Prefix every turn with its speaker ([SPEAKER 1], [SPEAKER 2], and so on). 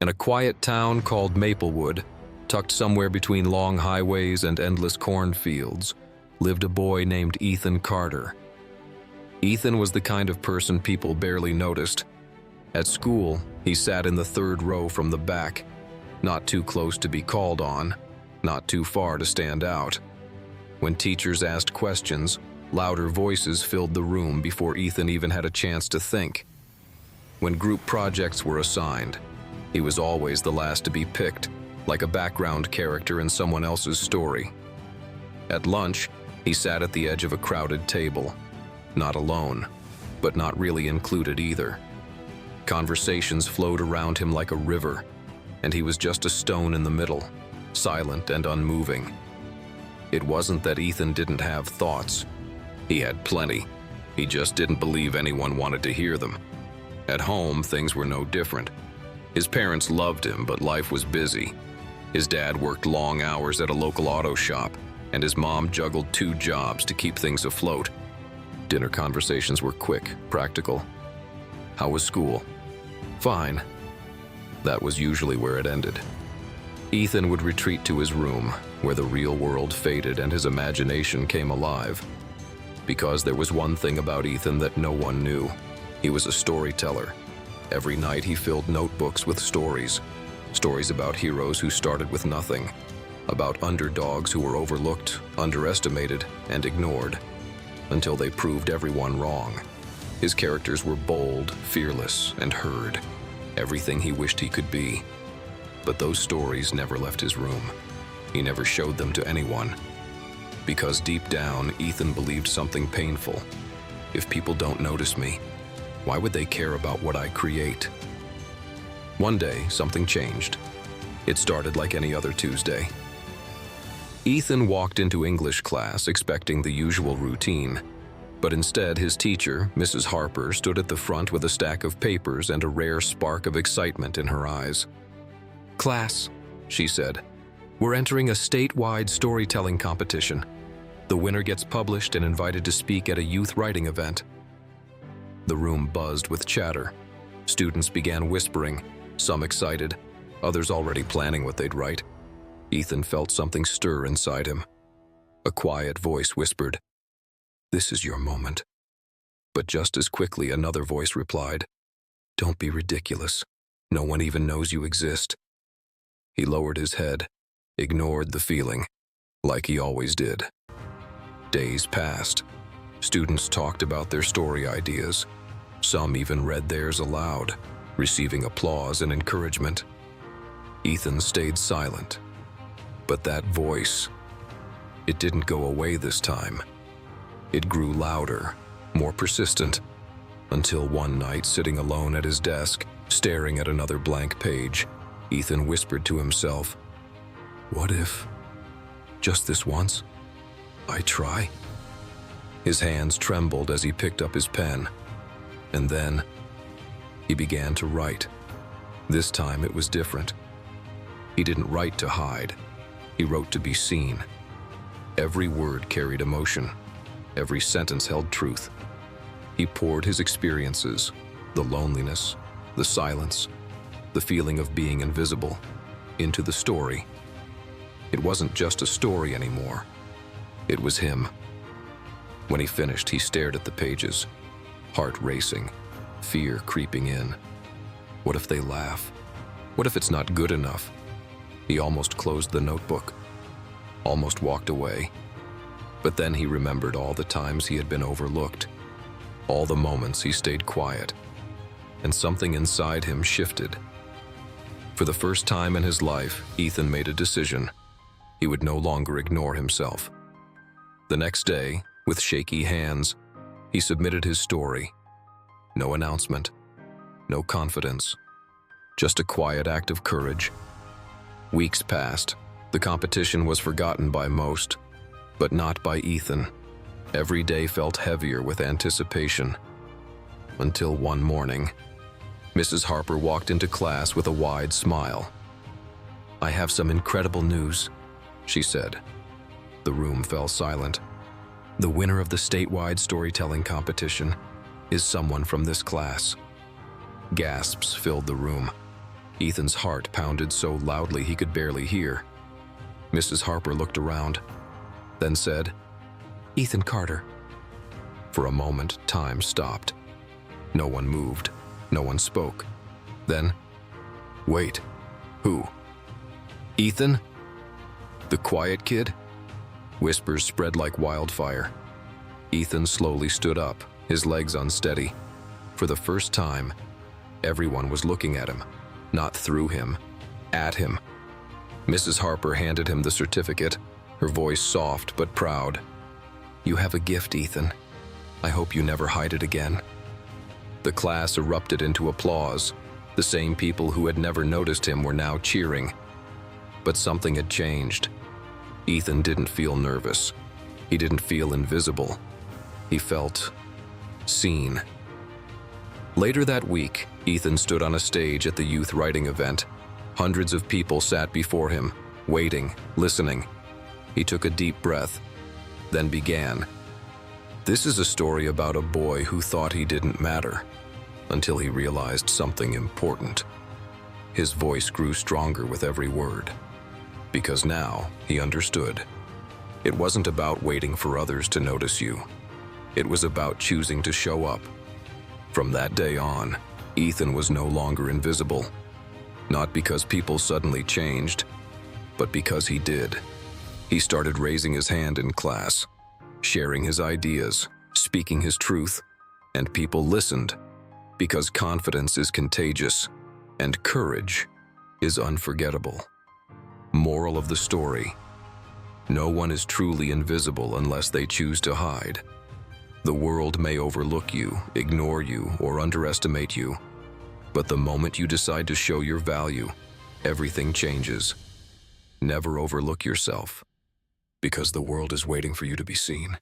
[SPEAKER 1] In a quiet town called Maplewood, tucked somewhere between long highways and endless cornfields, lived a boy named Ethan Carter. Ethan was the kind of person people barely noticed. At school, he sat in the third row from the back, not too close to be called on, not too far to stand out. When teachers asked questions, louder voices filled the room before Ethan even had a chance to think. When group projects were assigned, he was always the last to be picked, like a background character in someone else's story. At lunch, he sat at the edge of a crowded table, not alone, but not really included either. Conversations flowed around him like a river, and he was just a stone in the middle, silent and unmoving. It wasn't that Ethan didn't have thoughts. He had plenty. He just didn't believe anyone wanted to hear them. At home, things were no different. His parents loved him, but life was busy. His dad worked long hours at a local auto shop, and his mom juggled 2 jobs to keep things afloat. Dinner conversations were quick, practical. How was school? Fine. That was usually where it ended. Ethan would retreat to his room, where the real world faded and his imagination came alive. Because there was one thing about Ethan that no one knew. He was a storyteller. Every night he filled notebooks with stories. Stories about heroes who started with nothing. About underdogs who were overlooked, underestimated, and ignored. Until they proved everyone wrong. His characters were bold, fearless, and heard. Everything he wished he could be. But those stories never left his room. He never showed them to anyone. Because deep down, Ethan believed something painful. If people don't notice me, why would they care about what I create? One day, something changed. It started like any other Tuesday. Ethan walked into English class expecting the usual routine, but instead his teacher, Mrs. Harper, stood at the front with a stack of papers and a rare spark of excitement in her eyes. "Class," she said, "we're entering a statewide storytelling competition. The winner gets published and invited to speak at a youth writing event." The room buzzed with chatter. Students began whispering, some excited, others already planning what they'd write. Ethan felt something stir inside him. A quiet voice whispered, "This is your moment." But just as quickly another voice replied, "Don't be ridiculous. No one even knows you exist." He lowered his head, ignored the feeling, like he always did. Days passed. Students talked about their story ideas. Some even read theirs aloud, receiving applause and encouragement. Ethan stayed silent. But that voice, it didn't go away this time. It grew louder, more persistent, until one night, sitting alone at his desk, staring at another blank page, Ethan whispered to himself, "What if, just this once, I try?" His hands trembled as he picked up his pen, and then he began to write. This time it was different. He didn't write to hide. He wrote to be seen. Every word carried emotion. Every sentence held truth. He poured his experiences, the loneliness, the silence, the feeling of being invisible, into the story. It wasn't just a story anymore. It was him. When he finished, he stared at the pages, heart racing, fear creeping in. What if they laugh? What if it's not good enough? He almost closed the notebook, almost walked away. But then he remembered all the times he had been overlooked, all the moments he stayed quiet, and something inside him shifted. For the first time in his life, Ethan made a decision. He would no longer ignore himself. The next day, with shaky hands, he submitted his story. No announcement, no confidence, just a quiet act of courage. Weeks passed. The competition was forgotten by most, but not by Ethan. Every day felt heavier with anticipation. Until one morning, Mrs. Harper walked into class with a wide smile. "I have some incredible news," she said. The room fell silent. "The winner of the statewide storytelling competition is someone from this class." Gasps filled the room. Ethan's heart pounded so loudly he could barely hear. Mrs. Harper looked around, then said, "Ethan Carter." For a moment, time stopped. No one moved. No one spoke. Then, "Wait, who? Ethan? The quiet kid?" Whispers spread like wildfire. Ethan slowly stood up, his legs unsteady. For the first time, everyone was looking at him, not through him, at him. Mrs. Harper handed him the certificate, her voice soft but proud. "You have a gift, Ethan. I hope you never hide it again." The class erupted into applause. The same people who had never noticed him were now cheering. But something had changed. Ethan didn't feel nervous. He didn't feel invisible. He felt seen. Later that week, Ethan stood on a stage at the youth writing event. Hundreds of people sat before him, waiting, listening. He took a deep breath, then began. This is a story about a boy who thought he didn't matter, until he realized something important. His voice grew stronger with every word, because now he understood. It wasn't about waiting for others to notice you. It was about choosing to show up. From that day on, Ethan was no longer invisible. Not because people suddenly changed, but because he did. He started raising his hand in class, sharing his ideas, speaking his truth, and people listened, because confidence is contagious and courage is unforgettable. Moral of the story: no one is truly invisible unless they choose to hide. The world may overlook you, ignore you, or underestimate you, but the moment you decide to show your value, everything changes. Never overlook yourself, because the world is waiting for you to be seen.